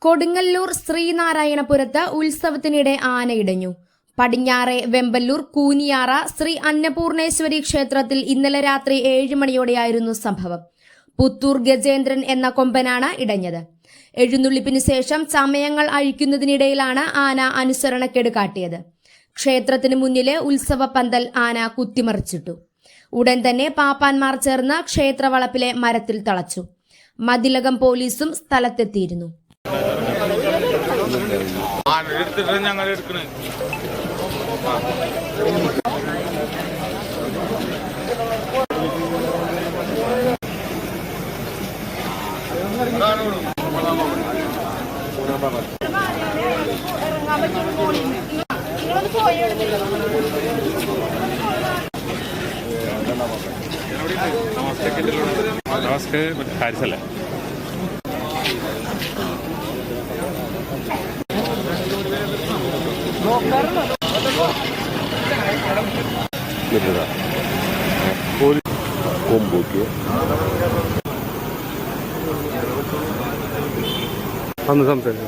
കൊടുങ്ങല്ലൂർ ശ്രീനാരായണപുരത്ത് ഉത്സവത്തിനിടെ ആനയിടഞ്ഞു. പടിഞ്ഞാറെ വെമ്പല്ലൂർ കൂനിയാറ ശ്രീ അന്നപൂർണേശ്വരി ക്ഷേത്രത്തിൽ ഇന്നലെ രാത്രി 7 മണിയോടെയായിരുന്നു സംഭവം. പുത്തൂർ ഗജേന്ദ്രൻ എന്ന കൊമ്പനാണ് ഇടഞ്ഞത്. എഴുന്നള്ളിപ്പിന് ശേഷം ചമയങ്ങൾ അഴിക്കുന്നതിനിടയിലാണ് ആന അനുസരണക്കേട് കാട്ടിയത്. ക്ഷേത്രത്തിന് മുന്നിലെ ഉത്സവ പന്തൽ ആന കുത്തിമറിച്ചിട്ടു. ഉടൻ തന്നെ പാപ്പാന്മാർ ചേർന്ന് ക്ഷേത്രവളപ്പിലെ മരത്തിൽ തളച്ചു. മതിലകം പോലീസും സ്ഥലത്തെത്തിയിരുന്നു. നമസ്തേ ഹാരിസല്ലേ അന്ന് സംസാരിച്ചു.